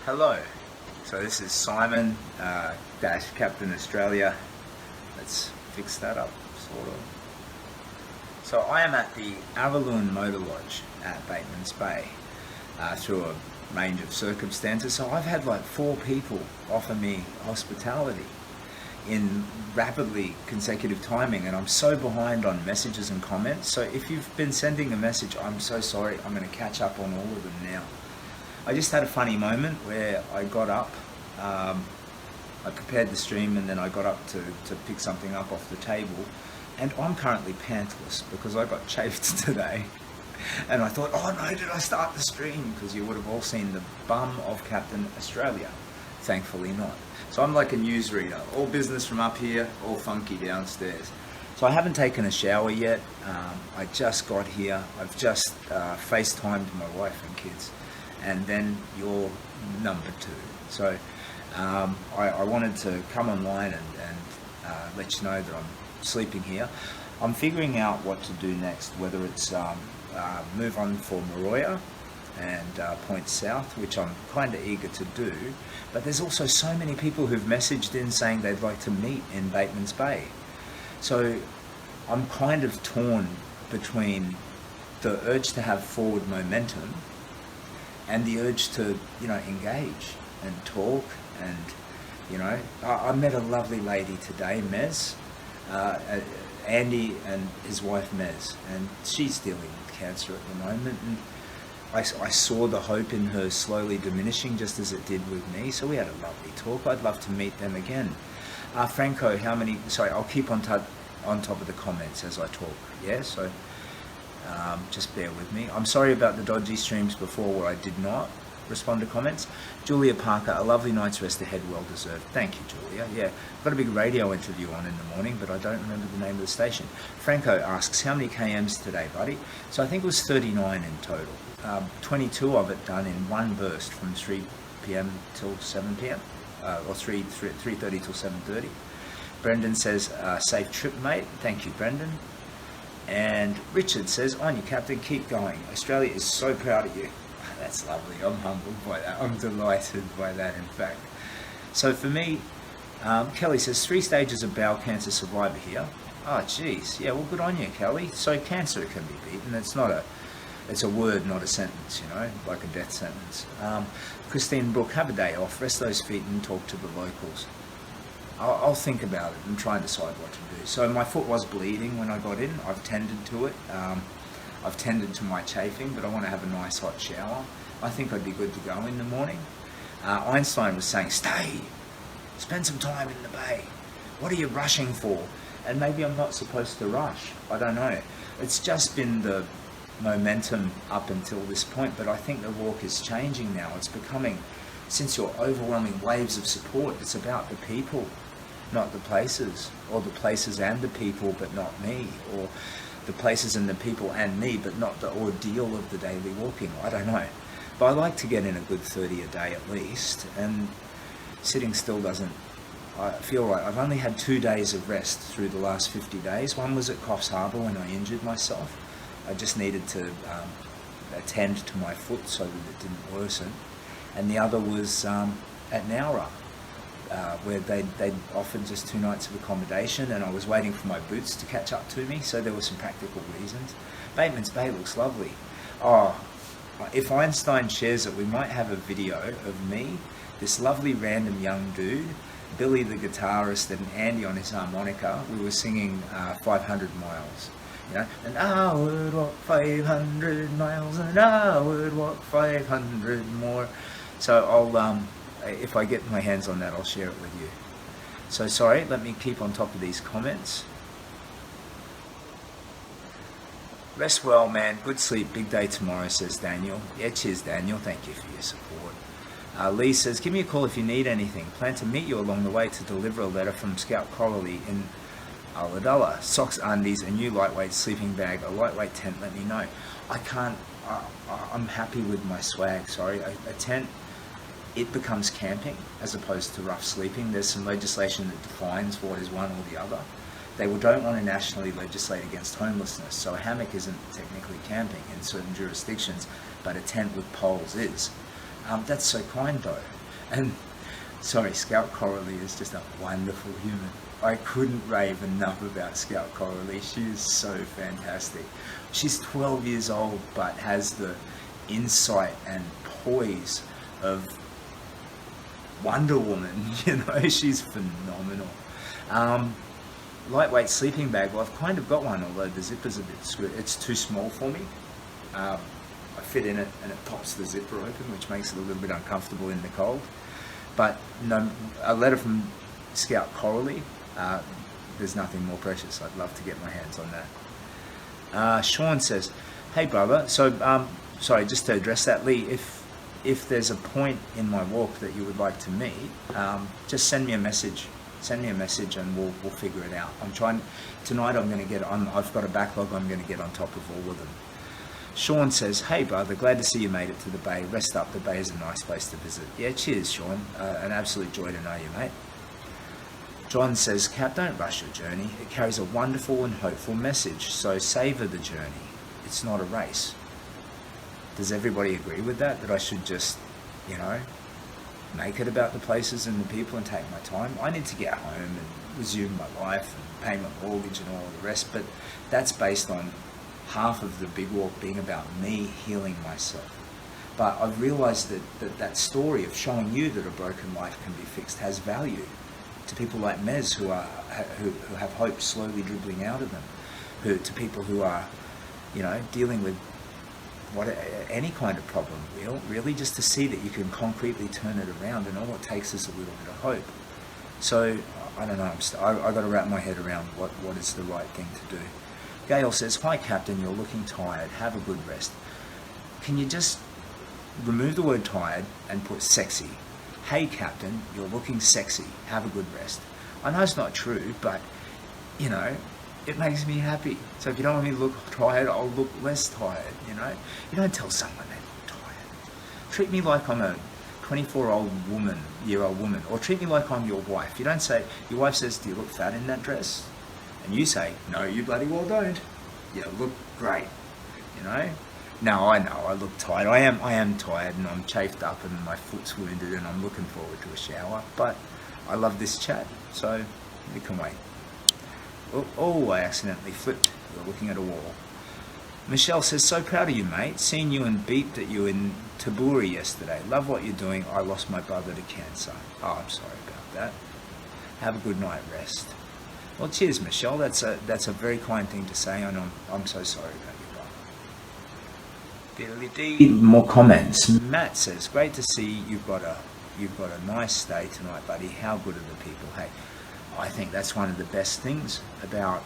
Hello, so this is Simon, Dash Captain Australia. Let's fix that up, sort of. So I am at the Araluen Motor Lodge at Bateman's Bay through a range of circumstances. So I've had like 4 people offer me hospitality in rapidly consecutive timing, and I'm so behind on messages and comments. So if you've been sending a message, I'm so sorry. I'm going to catch up on all of them now. I just had a funny moment where I got up, I prepared the stream, and then I got up to pick something up off the table, and I'm currently pantless because I got chafed today. And I thought, oh no, did I start the stream? Because you would have all seen the bum of Captain Australia. Thankfully not. So I'm like a newsreader, all business from up here, all funky downstairs. So I haven't taken a shower yet. I just got here. I've just FaceTimed my wife and kids, and then you're number 2. So I wanted to come online and let you know that I'm sleeping here. I'm figuring out what to do next, whether it's move on for Mooroya and point south, which I'm kind of eager to do, but there's also so many people who've messaged in saying they'd like to meet in Bateman's Bay. So I'm kind of torn between the urge to have forward momentum and the urge to, engage and talk. And, I met a lovely lady today, Mez, Andy and his wife Mez, and she's dealing with cancer at the moment, and I saw the hope in her slowly diminishing, just as it did with me. So we had a lovely talk. I'd love to meet them again. Franco, I'll keep on top of the comments as I talk, yeah? So just bear with me. I'm sorry about the dodgy streams before where I did not respond to comments. Julia Parker, a lovely night's rest ahead, well deserved. Thank you, Julia. Yeah, I've got a big radio interview on in the morning, but I don't remember the name of the station. Franco asks, how many KMs today, buddy? So I think it was 39 in total. 22 of it done in one burst from 3 p.m. till 7 p.m. Or 3:30 till 7:30. Brendan says, safe trip, mate. Thank you, Brendan. And Richard says, on you, Captain, keep going. Australia is so proud of you. That's lovely. I'm humbled by that. I'm delighted by that, in fact. So for me, Kelly says, 3 stages of bowel cancer survivor here. Oh, geez. Yeah, well, good on you, Kelly. So cancer can be beaten. It's a word, not a sentence, like a death sentence. Christine Brooke, have a day off, rest those feet and talk to the locals. I'll think about it and try and decide what to do. So my foot was bleeding when I got in. I've tended to it. I've tended to my chafing, but I want to have a nice hot shower. I think I'd be good to go in the morning. Einstein was saying, stay, spend some time in the bay. What are you rushing for? And maybe I'm not supposed to rush. I don't know. It's just been the momentum up until this point, but I think the walk is changing now. It's becoming, since your overwhelming waves of support, it's about the people, not the places, or the places and the people, but not me, or the places and the people and me, but not the ordeal of the daily walking. I don't know. But I like to get in a good 30 a day at least, and sitting still doesn't, I feel right. I've only had 2 days of rest through the last 50 days. One was at Coffs Harbour when I injured myself. I just needed to attend to my foot so that it didn't worsen. And the other was at Nowra, where they'd offered just 2 nights of accommodation, and I was waiting for my boots to catch up to me, so there were some practical reasons. Bateman's Bay looks lovely. Oh, if Einstein shares it, we might have a video of me, this lovely random young dude, Billy the guitarist, and Andy on his harmonica. We were singing 500 miles. And I would walk 500 miles, and I would walk 500 more. So I'll, if I get my hands on that, I'll share it with you. So sorry, let me keep on top of these comments. Rest well, man. Good sleep. Big day tomorrow, says Daniel. Yeah, cheers, Daniel. Thank you for your support. Lee says, give me a call if you need anything. Plan to meet you along the way to deliver a letter from Scout Coralie in Ulladulla. Socks, undies, a new lightweight sleeping bag, a lightweight tent, let me know. I can't, I'm happy with my swag, sorry. A tent, it becomes camping as opposed to rough sleeping. There's some legislation that defines what is one or the other. They don't want to nationally legislate against homelessness, so a hammock isn't technically camping in certain jurisdictions, but a tent with poles is. That's so kind though. And sorry, Scout Coralie is just a wonderful human. I couldn't rave enough about Scout Coralie. She is so fantastic. She's 12 years old, but has the insight and poise of Wonder Woman. You know, she's phenomenal. Lightweight sleeping bag. Well, I've kind of got one, although the zipper's a bit screwed. It's too small for me. I fit in it, and it pops the zipper open, which makes it a little bit uncomfortable in the cold. But no, a letter from Scout Coralie. There's nothing more precious. I'd love to get my hands on that. Sean says, "Hey brother, so sorry, just to address that, Lee, if there's a point in my walk that you would like to meet, just send me a message. Send me a message, and we'll figure it out. I'm trying tonight. I'm going to get on. I've got a backlog. I'm going to get on top of all of them." Sean says, "Hey brother, glad to see you made it to the Bay. Rest up. The Bay is a nice place to visit." Yeah, cheers, Sean. An absolute joy to know you, mate. John says, "Cap, don't rush your journey. It carries a wonderful and hopeful message, so savor the journey. It's not a race." Does everybody agree with that? That I should just, you know, make it about the places and the people and take my time? I need to get home and resume my life and pay my mortgage and all the rest, but that's based on half of the big walk being about me healing myself. But I've realized that story of showing you that a broken life can be fixed has value to people like Mez who have hope slowly dribbling out of them, to people who are, you know, dealing with any kind of problem, really just to see that you can concretely turn it around, and all it takes is a little bit of hope. So I don't know, I've got to wrap my head around what is the right thing to do. Gail says, "Hi Captain, you're looking tired. Have a good rest." Can you just remove the word tired and put sexy? "Hey Captain, you're looking sexy. Have a good rest." I know it's not true, but you know, it makes me happy. So if you don't want me to look tired, I'll look less tired, you know. You don't tell someone they look tired. Treat me like I'm a 24-year-old woman, or treat me like I'm your wife. You don't say, your wife says, "Do you look fat in that dress?" And you say, "No, you bloody well don't. You look great," you know. No, I know, I look tired. I am tired, and I'm chafed up, and my foot's wounded, and I'm looking forward to a shower. But I love this chat, so we can wait. Oh, I accidentally flipped. We're looking at a wall. Michelle says, "So proud of you, mate. Seen you and beeped at you in Taburi yesterday. Love what you're doing. I lost my brother to cancer." Oh, I'm sorry about that. Have a good night rest. Well, cheers, Michelle. That's a very kind thing to say, and I'm so sorry about your brother. More comments. Matt says, "Great to see you've got a nice day tonight, buddy. How good are the people?" Hey, I think that's one of the best things about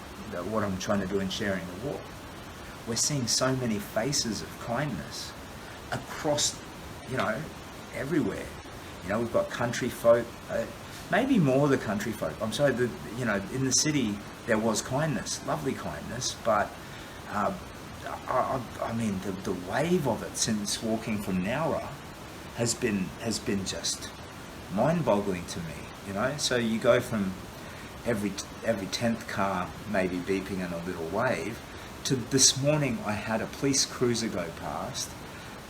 what I'm trying to do in sharing the walk. We're seeing so many faces of kindness across, you know, everywhere. You know, we've got country folk, maybe more the country folk. I'm sorry, you know, in the city there was kindness, lovely kindness, but I mean, the wave of it since walking from Nowra has been just mind-boggling to me. You know, so you go from every 10th car maybe beeping in a little wave to this morning I had a police cruiser go past,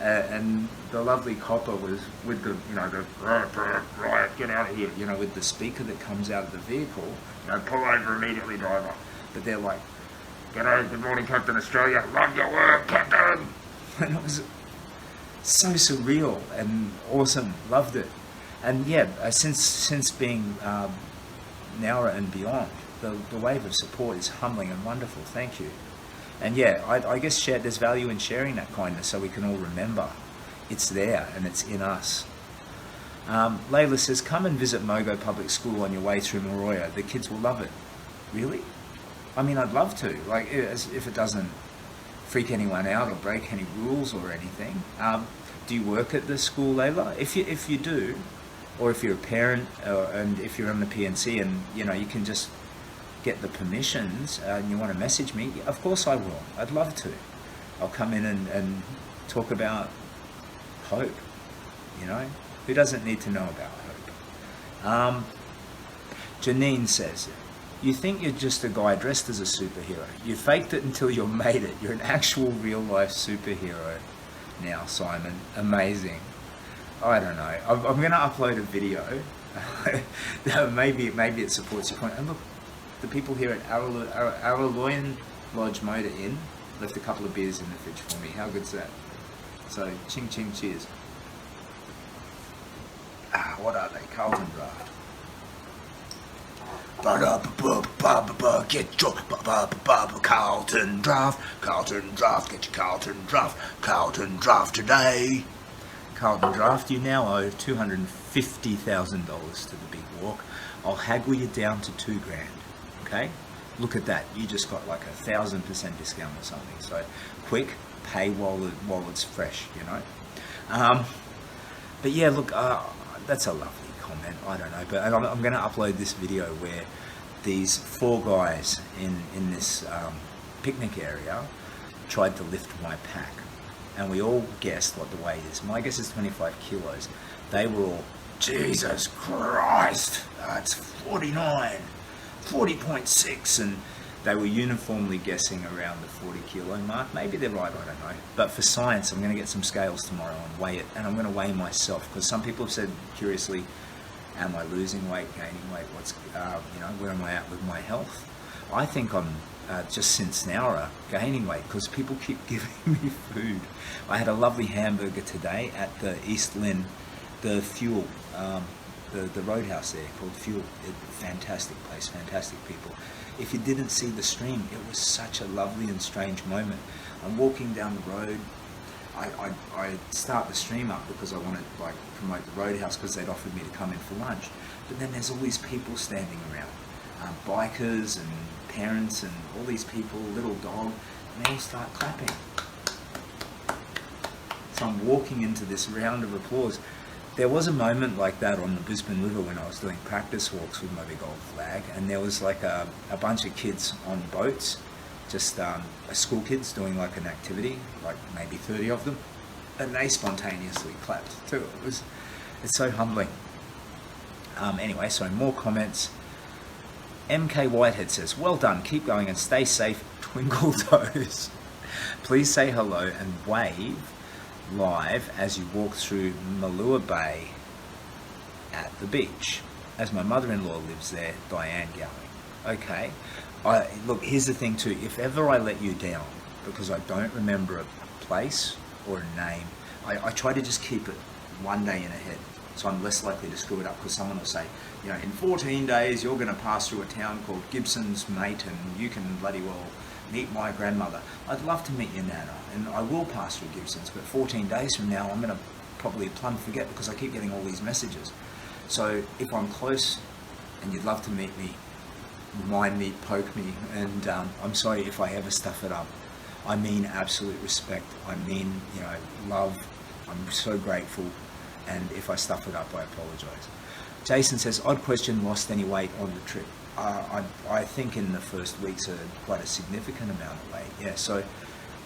and the lovely copper was with the, you know, the right, get out of here, you know, with the speaker that comes out of the vehicle, you know, pull over immediately, driver. But they're like, "G'day, good morning, Captain Australia. Love your work, Captain." And it was so surreal and awesome. Loved it. And yeah, since being Nowra and beyond, the wave of support is humbling and wonderful. Thank you. And yeah, I guess there's value in sharing that kindness so we can all remember it's there and it's in us. Layla says, "Come and visit Mogo Public School on your way through Moroya. The kids will love it." Really? I mean, I'd love to. Like, if it doesn't freak anyone out or break any rules or anything. Do you work at the school, Layla? If you do, or if you're a parent, and if you're on the PNC and, you know, you can just get the permissions and you want to message me, of course I will. I'd love to. I'll come in and talk about hope, you know? Who doesn't need to know about hope? Janine says, "You think you're just a guy dressed as a superhero. You faked it until you made it. You're an actual real life superhero now, Simon. Amazing." I don't know. I'm going to upload a video. maybe it supports your point. And look, the people here at Araluen Lodge Motor Inn left a couple of beers in the fridge for me. How good's that? So, ching ching, cheers. What are they? Carlton Draft. Get your Carlton Draft. Carlton Draft. Get your Carlton Draft. Carlton Draft today. Carlton Draft, you now owe $250,000 to the big walk. I'll haggle you down to $2,000. Okay? Look at that. You just got like 1,000% discount or something. So quick, pay while it's fresh, you know. But yeah, look, that's a lovely comment. I don't know, but I'm going to upload this video where these 4 guys in this picnic area tried to lift my pack, and we all guessed what the weight is. My guess is 25 kilos. They were all, Jesus Christ, it's 49, 40.6, and they were uniformly guessing around the 40 kilo mark. Maybe they're right, I don't know. But for science, I'm going to get some scales tomorrow and weigh it, and I'm going to weigh myself, because some people have said curiously, am I losing weight, gaining weight, what's, where am I at with my health? I think I'm just since now gaining weight, because people keep giving me food. I had a lovely hamburger today at the East Lynn, the Fuel, the roadhouse there called Fuel. Fantastic place, fantastic people. If you didn't see the stream, it was such a lovely and strange moment. I'm walking down the road. I start the stream up because I want to promote the roadhouse, because they'd offered me to come in for lunch. But then there's all these people standing around, bikers and parents and all these people, little dog, and they all start clapping. So I'm walking into this round of applause. There was a moment like that on the Brisbane River when I was doing practice walks with my big old flag, and there was like a bunch of kids on boats, just school kids doing like an activity, like maybe 30 of them, and they spontaneously clapped too. It's so humbling. Anyway, so more comments. MK Whitehead says, well done, keep going and stay safe, twinkle toes. Please say hello and wave live as you walk through Malua Bay at the beach, as my mother-in-law lives there, Diane Gowing. Okay, look, here's the thing too, if ever I let you down because I don't remember a place or a name, I try to just keep it one day in ahead, so I'm less likely to screw it up, because someone will say, in 14 days you're going to pass through a town called Gibson's, mate, and you can bloody well meet my grandmother. I'd love to meet your nana, and I will pass through Gibson's, but 14 days from now I'm going to probably plumb forget, because I keep getting all these messages. So if I'm close and you'd love to meet me, remind me, poke me, and I'm sorry if I ever stuff it up. I mean absolute respect. I mean, love. I'm so grateful, and if I stuff it up, I apologize. Jason says, odd question, lost any weight on the trip? I think in the first weeks quite a significant amount of weight. Yeah, so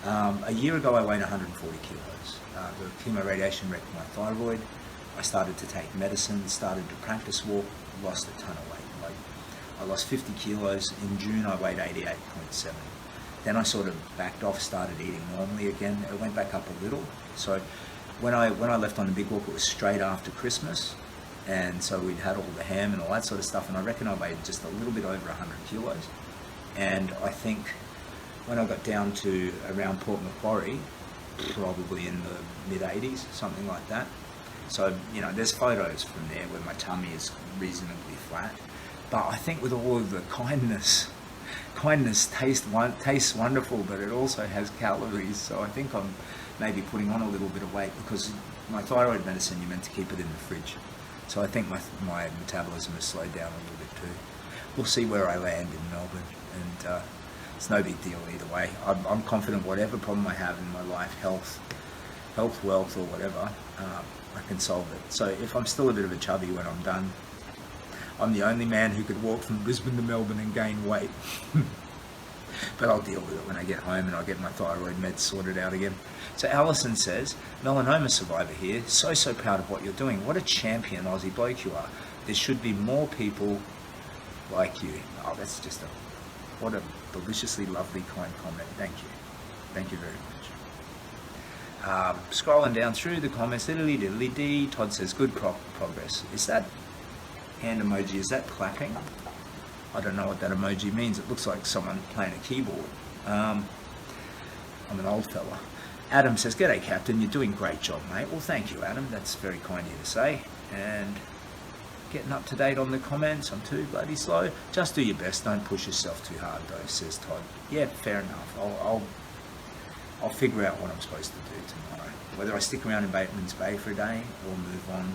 a year ago I weighed 140 kilos. The chemo radiation wrecked my thyroid. I started to take medicine, started to practice walk, lost a ton of weight. I lost 50 kilos. In June I weighed 88.7. Then I sort of backed off, started eating normally again. It went back up a little. So when I left on the big walk, it was straight after Christmas. And so we'd had all the ham and all that sort of stuff, and I reckon I weighed just a little bit over 100 kilos. And I think when I got down to around Port Macquarie, probably in the mid-80s, something like that. So, there's photos from there where my tummy is reasonably flat. But I think with all of the kindness tastes wonderful, but it also has calories. So I think I'm maybe putting on a little bit of weight, because my thyroid medicine, you're meant to keep it in the fridge. So I think my metabolism has slowed down a little bit too. We'll see where I land in Melbourne, and it's no big deal either way. I'm confident whatever problem I have in my life, health, wealth, or whatever, I can solve it. So if I'm still a bit of a chubby when I'm done, I'm the only man who could walk from Brisbane to Melbourne and gain weight. But I'll deal with it when I get home, and I'll get my thyroid meds sorted out again. So Alison says, melanoma survivor here, so proud of what you're doing. What a champion Aussie bloke you are. There should be more people like you. Oh, that's just what a deliciously lovely, kind comment. Thank you. Thank you very much. Scrolling down through the comments, diddly-diddly-dee, Todd says, good progress. Is that hand emoji, is that clapping? I don't know what that emoji means. It looks like someone playing a keyboard. I'm an old fella. Adam says, g'day Captain, you're doing a great job, mate. Well, thank you, Adam. That's very kind of you to say. And getting up to date on the comments. I'm too bloody slow. Just do your best. Don't push yourself too hard, though, says Todd. Yeah, fair enough. I'll figure out what I'm supposed to do tomorrow. Whether I stick around in Bateman's Bay for a day or move on,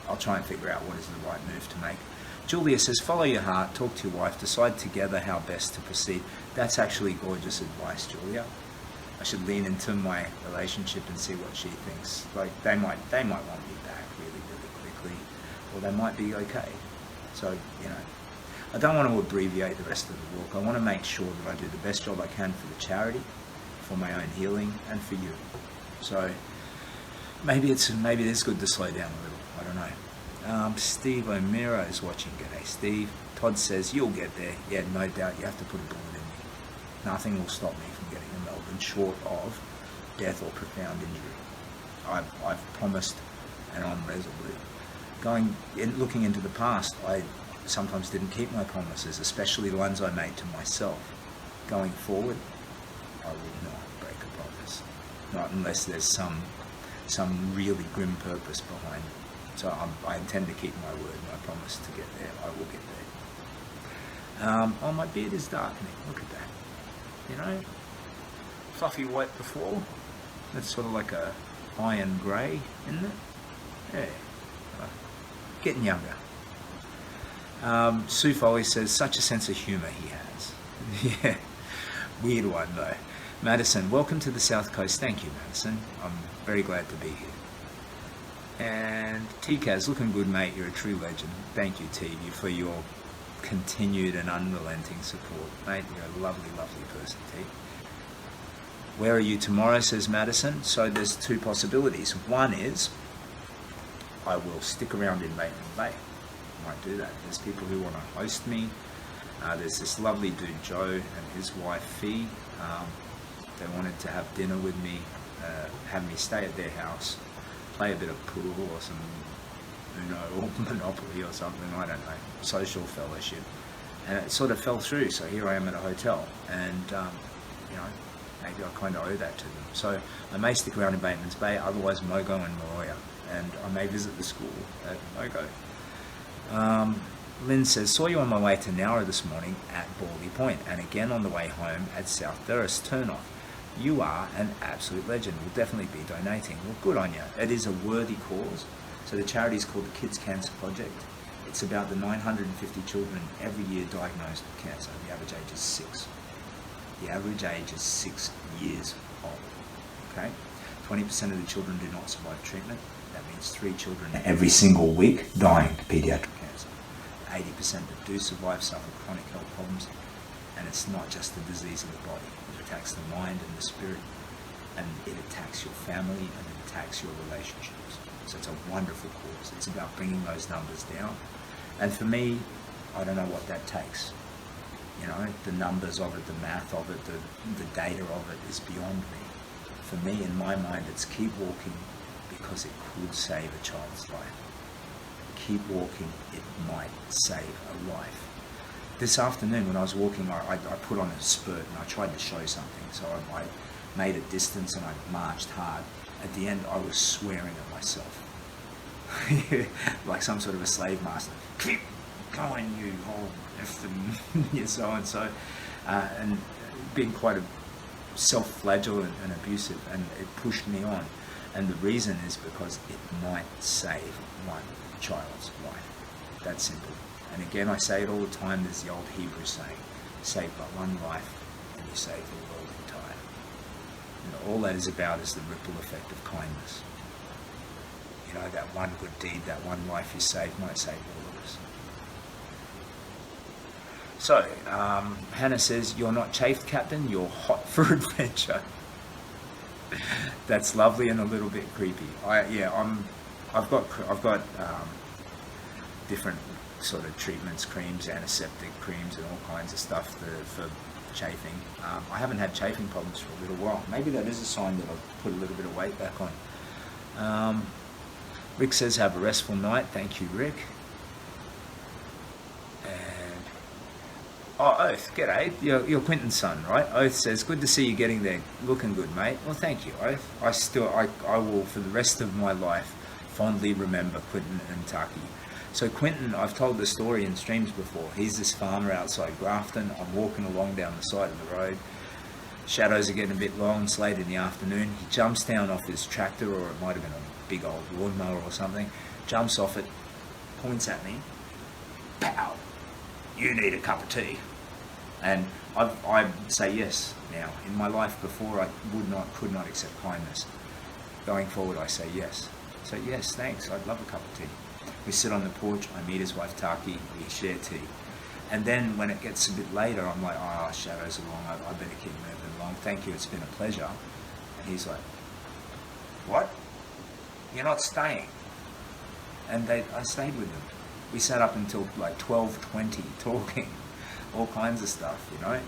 I'll try and figure out what is the right move to make. Julia says, follow your heart, talk to your wife, decide together how best to proceed. That's actually gorgeous advice, Julia. I should lean into my relationship and see what she thinks. Like, they might want me back really, really quickly, or they might be okay. So, you know, I don't want to abbreviate the rest of the walk. I want to make sure that I do the best job I can for the charity, for my own healing, and for you. So maybe it is good to slow down a little. I don't know. Steve O'Meara is watching. G'day, Steve. Todd says, you'll get there. Yeah, no doubt. You have to put a bullet in me. Nothing will stop me from getting to Melbourne short of death or profound injury. I've promised, and I'm resolute. Looking into the past, I sometimes didn't keep my promises, especially the ones I made to myself. Going forward, I will not break a promise. Not unless there's some really grim purpose behind it. So I intend to keep my word, my promise to get there. I will get there. Oh, my beard is darkening. Look at that. You know, fluffy white before. That's sort of like a iron grey, isn't it? Yeah. Getting younger. Sue Foley says, such a sense of humour he has. Yeah. Weird one though. Madison, welcome to the South Coast. Thank you, Madison. I'm very glad to be here. And TKaz, looking good, mate. You're a true legend. Thank you, TV, for your continued and unrelenting support. Mate, you're a lovely, lovely person, T. Where are you tomorrow, says Madison. So there's two possibilities. One is I will stick around in Bateman Bay. I might do that. There's people who want to host me. There's this lovely dude, Joe, and his wife, Fee. They wanted to have dinner with me, have me stay at their house, play a bit of pool or some Uno or Monopoly or something, I don't know, social fellowship. And it sort of fell through, so here I am at a hotel. And, you know, maybe I kind of owe that to them. So I may stick around in Bateman's Bay, otherwise Mogo and Moroya. And I may visit the school at Mogo. Lynn says, saw you on my way to Nowra this morning at Bawley Point and again on the way home at South Durras Turnoff. You are an absolute legend. We'll definitely be donating. Well, good on you. It is a worthy cause. So the charity is called the Kids Cancer Project. It's about the 950 children every year diagnosed with cancer. The average age is 6. The average age is 6 years old. Okay? 20% of the children do not survive treatment. That means 3 children every single week dying to pediatric cancer. 80% that do survive suffer chronic health problems, and it's not just the disease of the body. It attacks the mind and the spirit, and it attacks your family, and it attacks your relationships. So it's a wonderful cause. It's about bringing those numbers down. And for me, I don't know what that takes. You know, the numbers of it, the math of it, the data of it is beyond me. For me, in my mind, it's keep walking because it could save a child's life. Keep walking, it might save a life. This afternoon when I was walking, I put on a spurt and I tried to show something. So I made a distance and I marched hard. At the end, I was swearing at myself. Like some sort of a slave master. Keep going, you whole effing so-and-so. And being quite a self-flagellant and abusive, and it pushed me on. And the reason is because it might save one child's life. That's simple. And again, I say it all the time, there's the old Hebrew saying, save but one life and you save the world entire. And all that is about is the ripple effect of kindness. You know, that one good deed, that one life you save might save all of us. So, Hannah says, you're not chafed, Captain, you're hot for adventure. That's lovely and a little bit creepy. I've got different sort of treatments, creams, antiseptic creams, and all kinds of stuff for chafing. I haven't had chafing problems for a little while. Maybe that is a sign that I've put a little bit of weight back on. Rick says, have a restful night. Thank you, Rick. And Oath, g'day. You're Quinton's son, right? Oath says, good to see you getting there. Looking good, mate. Well, thank you, Oath. I will, for the rest of my life, fondly remember Quinton and Taki. So Quinton, I've told the story in streams before. He's this farmer outside Grafton. I'm walking along down the side of the road. Shadows are getting a bit long. It's late in the afternoon. He jumps down off his tractor, or it might have been a big old lawnmower or something. Jumps off it, points at me. Pow! You need a cup of tea. And I say yes now. In my life before, I could not accept kindness. Going forward, I say yes. So yes, thanks. I'd love a cup of tea. We sit on the porch. I meet his wife Taki. We share tea. And then when it gets a bit later, I'm like, oh, shadows are long. I better keep moving along. Thank you. It's been a pleasure. And he's like, what? You're not staying? And I stayed with them. We sat up until like 12:20 talking, all kinds of stuff, you know.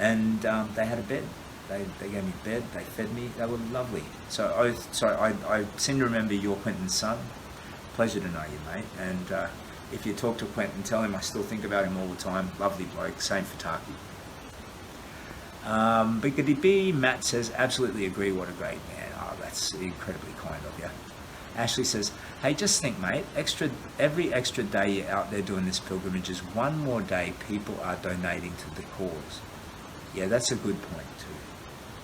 And they had a bed. They gave me a bed. They fed me. They were lovely. So I seem to remember you're Quinton's son. Pleasure to know you, mate. And if you talk to Quinton, tell him I still think about him all the time. Lovely bloke. Same for Taki. Biggity B, Matt says, absolutely agree. What a great man. Oh, that's incredibly kind of you. Ashley says, hey, just think, mate, every extra day you're out there doing this pilgrimage is one more day people are donating to the cause. Yeah, that's a good point too.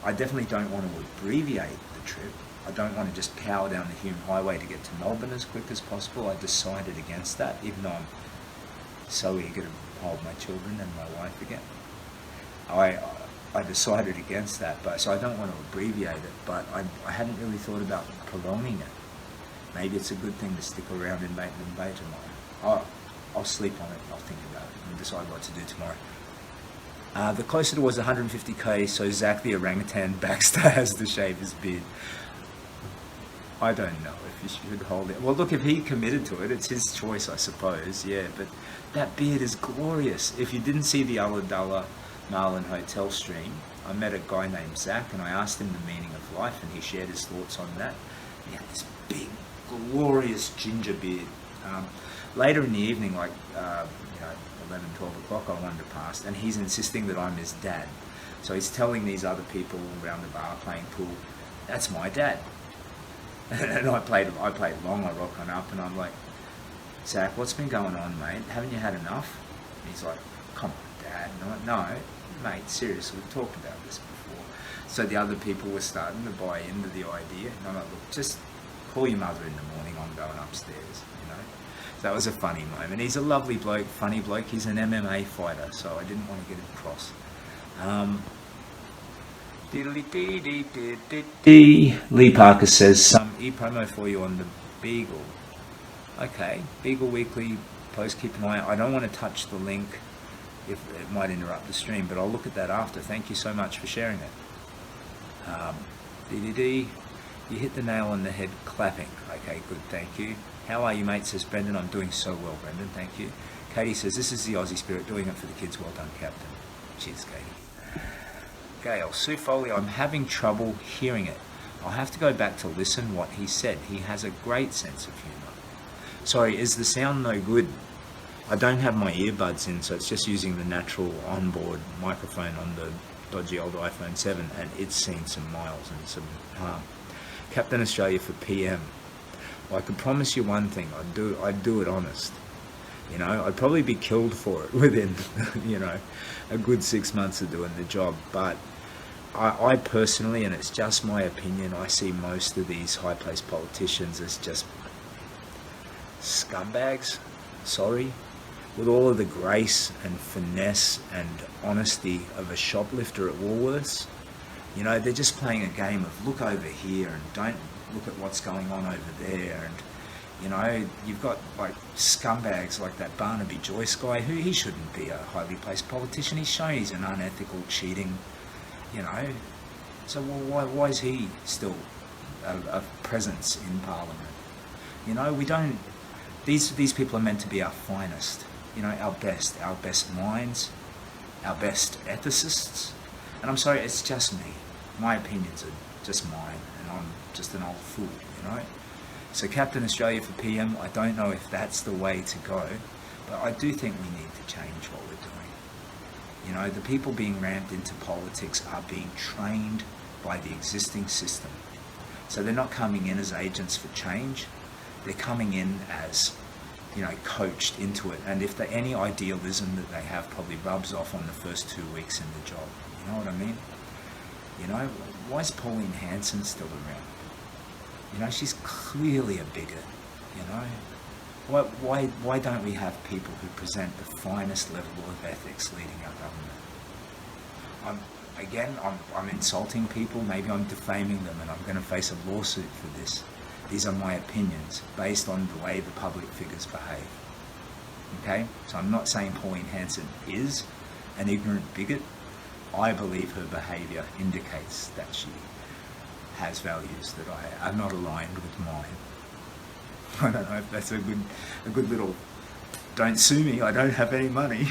I definitely don't want to abbreviate the trip. I don't want to just power down the Hume Highway to get to Melbourne as quick as possible. I decided against that, even though I'm so eager to hold my children and my wife again. I decided against that, so I don't want to abbreviate it, but I hadn't really thought about prolonging it. Maybe it's a good thing to stick around in Bateman Bay tomorrow. I'll sleep on it, I'll think about it and decide what to do tomorrow. The closer was 150k, so Zach the orangutan Baxter has to shave his beard. I don't know if you should hold it. Well, look, if he committed to it, it's his choice, I suppose, yeah, but that beard is glorious. If you didn't see the Ulladulla Marlin Hotel stream, I met a guy named Zach and I asked him the meaning of life and he shared his thoughts on that. He had this big, glorious ginger beard. Later in the evening, like 11, 12 o'clock, I wandered past and he's insisting that I'm his dad. So he's telling these other people around the bar playing pool, that's my dad. And I played long, I rock on up and I'm like, Zach, what's been going on, mate? Haven't you had enough? And he's like, come on, Dad. And I'm like, no, mate, seriously, we've talked about this before. So the other people were starting to buy into the idea. And I'm like, look, just call your mother in the morning, I'm going upstairs, you know. That was a funny moment. He's a lovely bloke, funny bloke. He's an MMA fighter, so I didn't want to get him cross. Lee Parker says, some e-promo for you on the Beagle. Okay, Beagle Weekly post, keep an eye out. I don't want to touch the link if it might interrupt the stream, but I'll look at that after. Thank you so much for sharing it. You hit the nail on the head clapping. Okay, good, thank you. How are you, mate, says Brendan. I'm doing so well, Brendan, thank you. Katie says, this is the Aussie spirit, doing it for the kids. Well done, Captain. Cheers, Katie. Gail, Sue Foley, I'm having trouble hearing it. I'll have to go back to listen what he said. He has a great sense of humour. Sorry, is the sound no good? I don't have my earbuds in, so it's just using the natural onboard microphone on the dodgy old iPhone 7, and it's seen some miles and some harm. Captain Australia for PM. Well, I could promise you one thing, I'd do it honest. You know, I'd probably be killed for it within, a good 6 months of doing the job, but I personally, and it's just my opinion, I see most of these high-placed politicians as just scumbags, sorry, with all of the grace and finesse and honesty of a shoplifter at Woolworths. You know, they're just playing a game of look over here and don't look at what's going on over there. And, you've got like scumbags like that Barnaby Joyce guy, who he shouldn't be a highly placed politician. He's shown he's an unethical, cheating, So why is he still a presence in Parliament? We don't... These people are meant to be our finest, our best minds, our best ethicists. And I'm sorry, it's just me. My opinions are just mine, and I'm just an old fool, you know. So Captain Australia for PM, I don't know if that's the way to go, but I do think we need to change what we're doing. You know, the people being ramped into politics are being trained by the existing system. So they're not coming in as agents for change, they're coming in as, you know, coached into it. And if any idealism that they have probably rubs off on the first 2 weeks in the job. You know what I mean? You know, why is Pauline Hanson still around? You know, she's clearly a bigot, you know? Why don't we have people who present the finest level of ethics leading our government? I'm insulting people, maybe I'm defaming them, and I'm going to face a lawsuit for this. These are my opinions based on the way the public figures behave. Okay? So I'm not saying Pauline Hanson is an ignorant bigot. I believe her behaviour indicates that she has values that are not aligned with mine. I don't know if that's a good little, don't sue me, I don't have any money.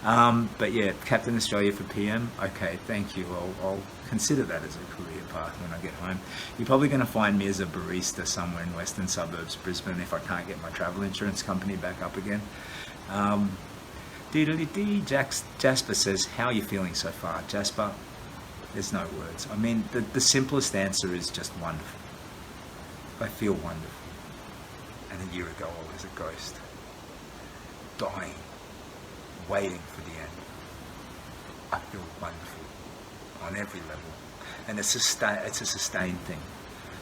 But yeah, Captain Australia for PM, okay, thank you. I'll consider that as a career path when I get home. You're probably going to find me as a barista somewhere in western suburbs, Brisbane, if I can't get my travel insurance company back up again. Jasper says, how are you feeling so far? Jasper, there's no words. I mean, the simplest answer is just wonderful. I feel wonderful. And a year ago I was a ghost, dying, waiting for the end. I feel wonderful on every level, and it's a sustained thing.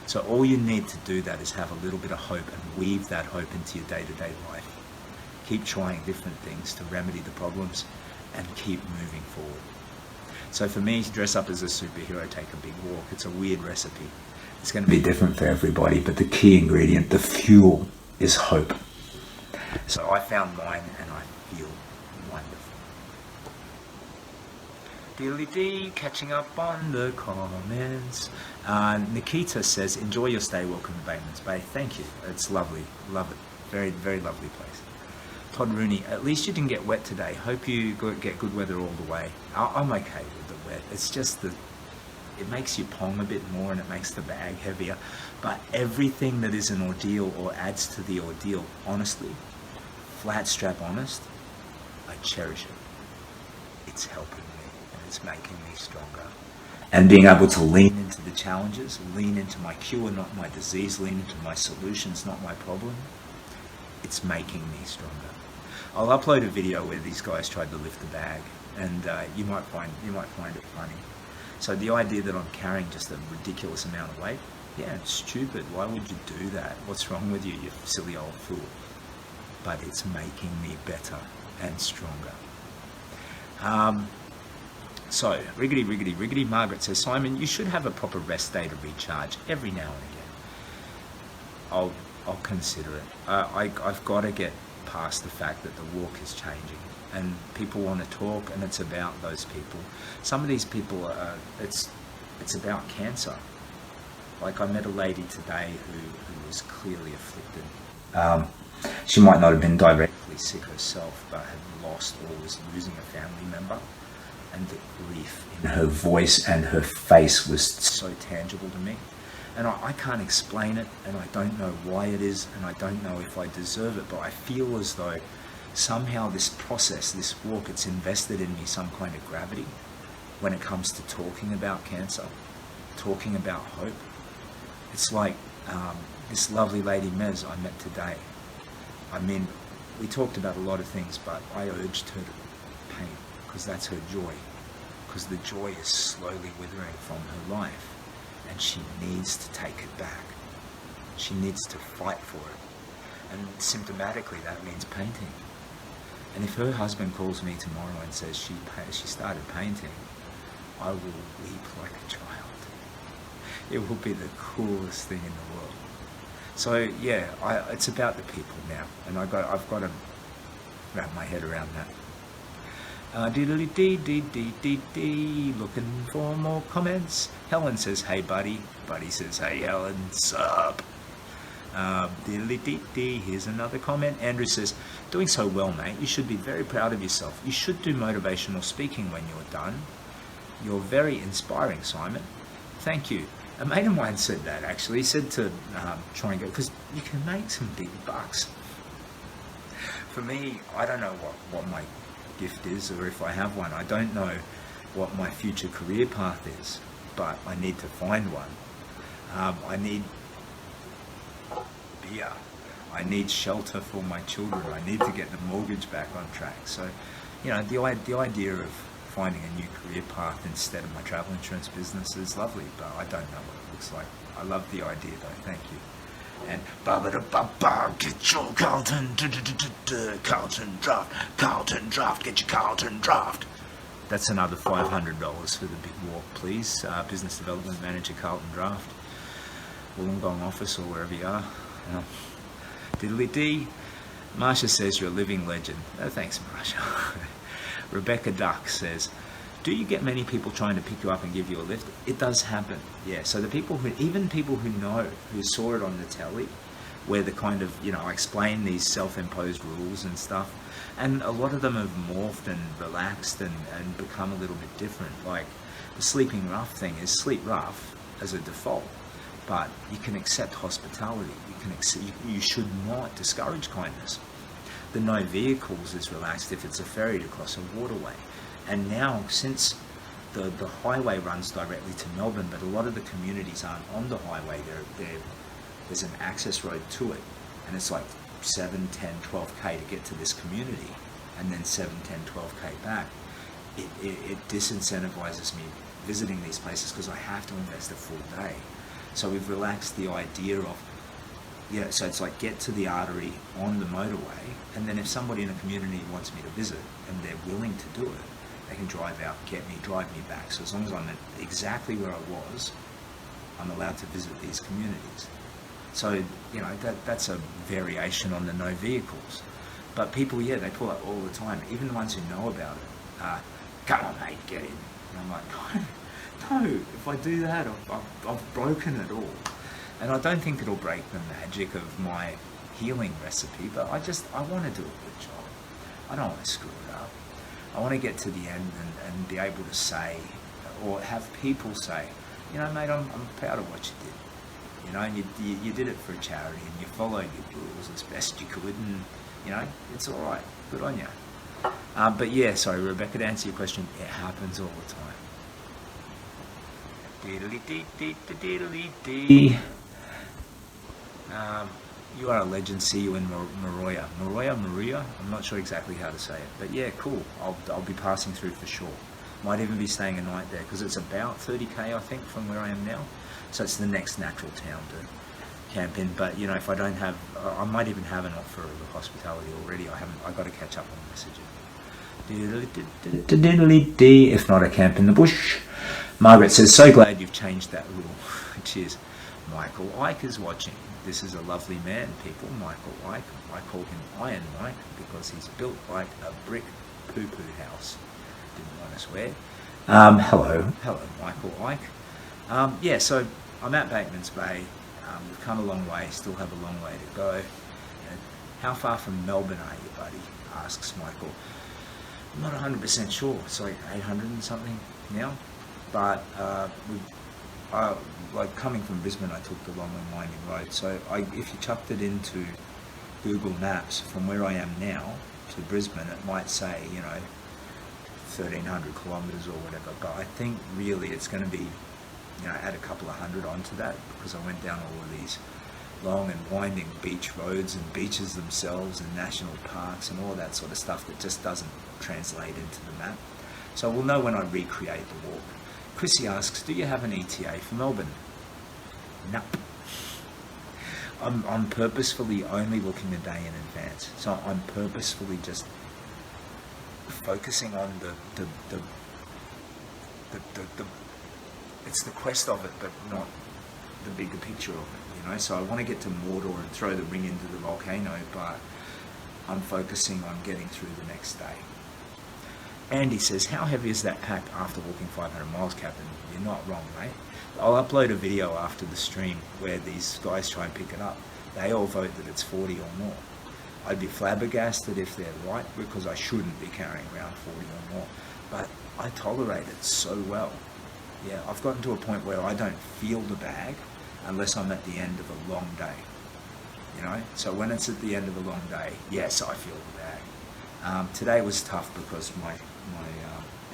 So all you need to do that is have a little bit of hope and weave that hope into your day-to-day life. Keep trying different things to remedy the problems and keep moving forward. So for me, dress up as a superhero, take a big walk. It's a weird recipe. It's going to be different for everybody, but the key ingredient, the fuel, is hope. So I found mine and I feel wonderful. Dealy-dee, catching up on the comments. Nikita says, enjoy your stay, welcome to Bateman's Bay. Thank you, it's lovely, love it. Very, very lovely place. Todd Rooney, at least you didn't get wet today. Hope you get good weather all the way. I'm okay with the wet. It's just it makes you pong a bit more and it makes the bag heavier. But everything that is an ordeal or adds to the ordeal, honestly, flat strap honest, I cherish it. It's helping me and it's making me stronger. And being able to lean into the challenges, lean into my cure, not my disease, lean into my solutions, not my problem, it's making me stronger. I'll upload a video where these guys tried to lift the bag, and you might find it funny. So the idea that I'm carrying just a ridiculous amount of weight, yeah, it's stupid. Why would you do that? What's wrong with you, you silly old fool? But it's making me better and stronger. So, riggedy, Margaret says, Simon, you should have a proper rest day to recharge every now and again. I'll consider it. I've got to get past the fact that the walk is changing and people want to talk, and it's about those people. Some of these people it's about cancer. Like I met a lady today who was clearly afflicted. She might not have been directly sick herself, but had lost or was losing a family member, and the grief in her voice and her face was so tangible to me. And I can't explain it, and I don't know why it is, and I don't know if I deserve it, but I feel as though somehow this process, this walk, it's invested in me some kind of gravity when it comes to talking about cancer, talking about hope. It's like this lovely lady Mez I met today. I mean, we talked about a lot of things, but I urged her to paint, because that's her joy, because the joy is slowly withering from her life. And she needs to take it back. She needs to fight for it. And symptomatically that means painting. And if her husband calls me tomorrow and says she started painting, I will weep like a child. It will be the coolest thing in the world. So yeah, it's about the people now, and I've got to wrap my head around that. Looking for more comments. Helen says, hey buddy. Buddy says, hey Helen, sup? Here's another comment. Andrew says, doing so well, mate. You should be very proud of yourself. You should do motivational speaking when you're done. You're very inspiring, Simon. Thank you. A mate of mine said that, actually. He said to try and go, because you can make some big bucks. For me, I don't know what my gift is, or if I have one. I don't know what my future career path is, but I need to find one. I need beer. I need shelter for my children. I need to get the mortgage back on track. So, you know, the idea of finding a new career path instead of my travel insurance business is lovely, but I don't know what it looks like. I love the idea though. Thank you. And get your Carlton draft, get your Carlton draft. That's another $500 for the big walk, please. Business Development Manager, Carlton Draft, Wollongong office, or wherever you are. Diddly D. Marsha says you're a living legend. Oh, thanks, Marsha. Rebecca Duck says, do you get many people trying to pick you up and give you a lift? It does happen, yeah. So the people even people who know, who saw it on the telly, where the kind of, you know, I explain these self-imposed rules and stuff, and a lot of them have morphed and relaxed and become a little bit different. Like the sleeping rough thing is sleep rough as a default, but you can accept hospitality. You should not discourage kindness. The no vehicles is relaxed if it's a ferry to cross a waterway. And now, since the highway runs directly to Melbourne, but a lot of the communities aren't on the highway, there's an access road to it, and it's like 7, 10, 12k to get to this community, and then 7, 10, 12k back. It disincentivizes me visiting these places because I have to invest a full day. So we've relaxed the idea of, yeah, so it's like get to the artery on the motorway, and then if somebody in a community wants me to visit and they're willing to do it, they can drive out, get me, drive me back. So as long as I'm at exactly where I was, I'm allowed to visit these communities. So, you know, that's a variation on the no vehicles. But people, yeah, they pull up all the time, even the ones who know about it. Come on, mate, get in. And I'm like, no, if I do that, I've broken it all. And I don't think it'll break the magic of my healing recipe, but I want to do a good job. I don't want to screw it up. I want to get to the end and be able to say, or have people say, you know, mate, I'm proud of what you did. You know, and you did it for a charity, and you followed your rules as best you could, and, you know, it's all right. Good on you. But yeah, sorry, Rebecca, to answer your question, it happens all the time. You are a legend. See you in Maria. I'm not sure exactly how to say it, but yeah, cool. I'll be passing through for sure. Might even be staying a night there because it's about 30k, I think, from where I am now. So it's the next natural town to camp in. But you know, if I don't have, I might even have an offer of hospitality already. I got to catch up on messaging. If not, I camp in the bush. Margaret says, so glad you've changed that rule. Cheers. Michael Ike is watching. This is a lovely man, people. Michael Ike. I call him Iron Mike because he's built like a brick poo-poo house. Didn't want to swear. Hello, Michael Ike. Yeah, so I'm at Bateman's Bay. We've come a long way, still have a long way to go. And how far from Melbourne are you, buddy? Asks Michael. I'm not 100% sure. It's like 800 and something now. But like coming from Brisbane, I took the long and winding road. So if you chucked it into Google Maps from where I am now to Brisbane, it might say, you know, 1,300 kilometres or whatever. But I think really it's going to be, you know, add a couple of hundred onto that because I went down all of these long and winding beach roads and beaches themselves and national parks and all that sort of stuff that just doesn't translate into the map. So we'll know when I recreate the walk. Chrissy asks, do you have an ETA for Melbourne? Nope. I'm purposefully only looking a day in advance. So I'm purposefully just focusing on the it's the quest of it, but not the bigger picture of it, you know. So I want to get to Mordor and throw the ring into the volcano, but I'm focusing on getting through the next day. Andy says, how heavy is that pack after walking 500 miles, Captain? You're not wrong, mate. I'll upload a video after the stream where these guys try and pick it up. They all vote that it's 40 or more. I'd be flabbergasted if they're right, because I shouldn't be carrying around 40 or more. But I tolerate it so well. Yeah, I've gotten to a point where I don't feel the bag unless I'm at the end of a long day. You know, so when it's at the end of a long day, yes, I feel the bag. Today was tough because my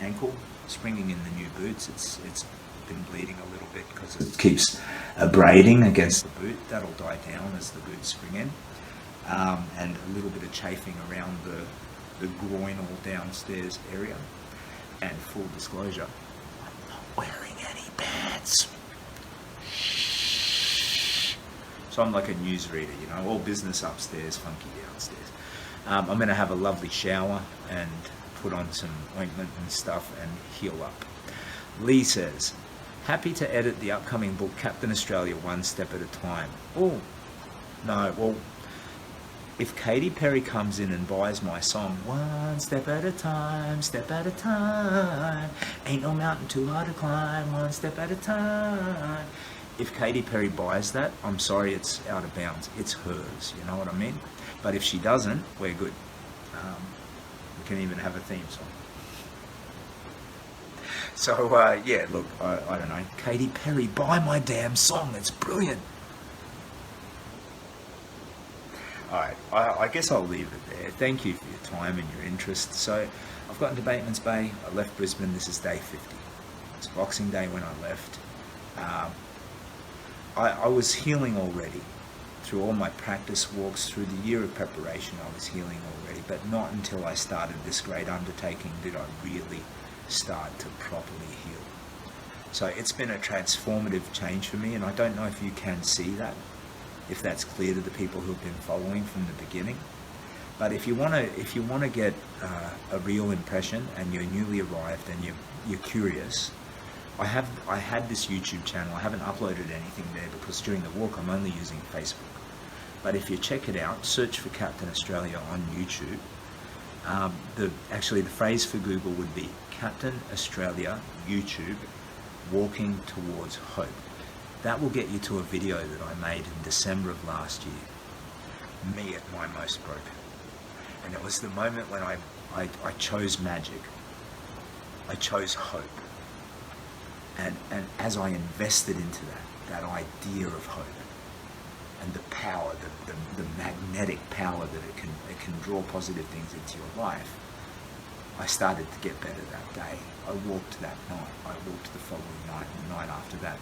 ankle, springing in the new boots, it's been bleeding a little bit because it keeps abrading against the boot. That'll die down as the boots spring in. And a little bit of chafing around the groinal downstairs area. And full disclosure, I'm not wearing any pants. So I'm like a newsreader, you know, all business upstairs, funky downstairs. I'm going to have a lovely shower and put on some ointment and stuff and heal up. Lee says, happy to edit the upcoming book, Captain Australia, One Step at a Time. Oh, no, well, if Katy Perry comes in and buys my song, one step at a time, ain't no mountain too hard to climb, one step at a time. If Katy Perry buys that, I'm sorry, it's out of bounds. It's hers, you know what I mean? But if she doesn't, we're good. We can even have a theme song. So, yeah, look, I don't know. Katy Perry, buy my damn song. It's brilliant. Alright, I guess I'll leave it there. Thank you for your time and your interest. So, I've gotten to Bateman's Bay. I left Brisbane. This is day 50. It's Boxing Day when I left. I was healing already. Through all my practice walks, through the year of preparation, I was healing already. But not until I started this great undertaking did I really start to properly heal. So it's been a transformative change for me, and I don't know if you can see that, if that's clear to the people who have been following from the beginning. But if you want to get a real impression, and you're newly arrived and you're curious, I had this YouTube channel. I haven't uploaded anything there because during the walk I'm only using Facebook. But if you check it out, search for Captain Australia on YouTube. Actually the phrase for Google would be Captain Australia YouTube Walking Towards Hope. That will get you to a video that I made in December of last year. Me at my most broken. And it was the moment when I chose magic. I chose hope. And as I invested into that idea of hope and the power, the magnetic power that it can draw positive things into your life, I started to get better that day. I walked that night. I walked the following night and the night after that.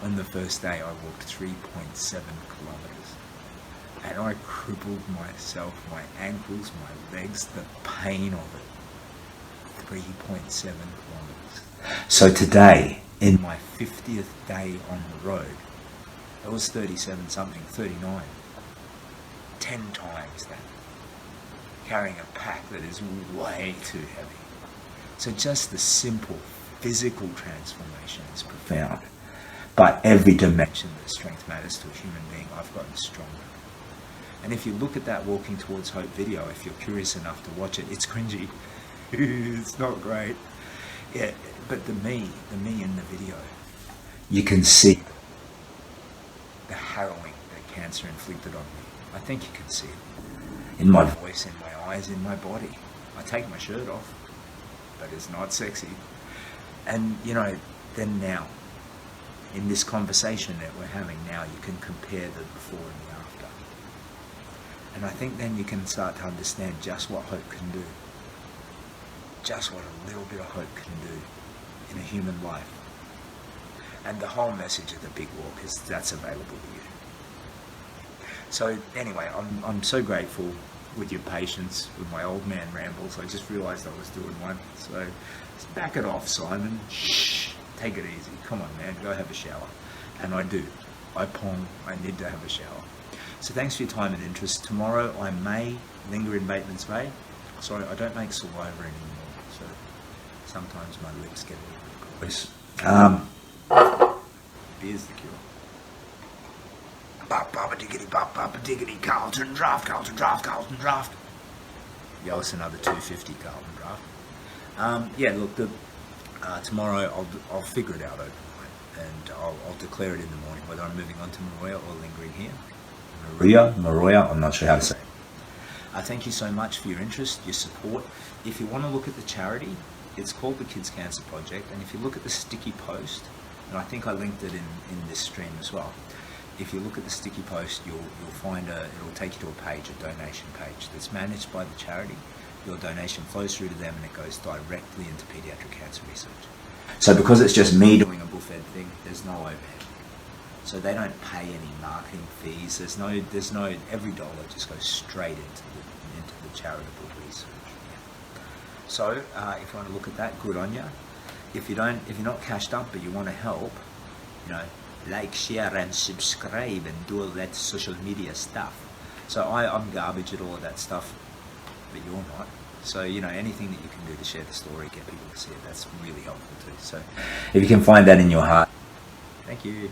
On the first day, I walked 3.7 kilometers. And I crippled myself, my ankles, my legs, the pain of it. 3.7 kilometers. So today, in my 50th day on the road, it was 37 something, 39. 10 times that. Carrying a pack that is way too heavy. So just the simple physical transformation is profound. But every dimension that strength matters to a human being, I've gotten stronger. And if you look at that Walking Towards Hope video, if you're curious enough to watch it, it's cringy. It's not great. Yeah, but the me in the video, you can see the harrowing that cancer inflicted on me. I think you can see it. In my voice, in my eyes, in my body. I take my shirt off, but it's not sexy. And, you know, then now, in this conversation that we're having now, you can compare the before and the after. And I think then you can start to understand just what hope can do. Just what a little bit of hope can do in a human life. And the whole message of the big walk is that's available to you. So anyway, I'm so grateful with your patience with my old man rambles. I just realised I was doing one. So just back it off, Simon. Shh. Take it easy. Come on, man. Go have a shower. And I do. I need to have a shower. So thanks for your time and interest. Tomorrow I may linger in Bateman's Bay. Sorry, I don't make saliva anymore. So sometimes my lips get a little bit gross. Beer's the cure. Bop, bop, a diggity, bop, bop, a diggity, Carlton draft, Carlton draft, Carlton draft. Yo, it's another 250 Carlton draft. Yeah, look, tomorrow I'll figure it out overnight, and I'll declare it in the morning whether I'm moving on to Maroya or lingering here. Maroya, I'm not sure how to say it. Thank you so much for your interest, your support. If you want to look at the charity, it's called the Kids Cancer Project, and if you look at the sticky post, and I think I linked it in this stream as well. If you look at the sticky post, you'll find it'll take you to a page, a donation page that's managed by the charity. Your donation flows through to them and it goes directly into pediatric cancer research. So because it's just me doing a buffet thing, there's no overhead. So they don't pay any marketing fees. There's no every dollar just goes straight into the charitable research. So if you want to look at that, good on you. If you're not cashed up but you want to help, like, share and subscribe and do all that social media stuff. So I'm garbage at all of that stuff, but you're not. So anything that you can do to share the story, get people to see it, that's really helpful too. So if you can find that in your heart, thank you.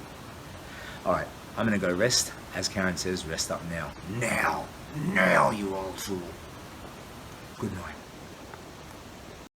All right, I'm gonna go rest. As Karen says, rest up now. Now, you old fool. Good night.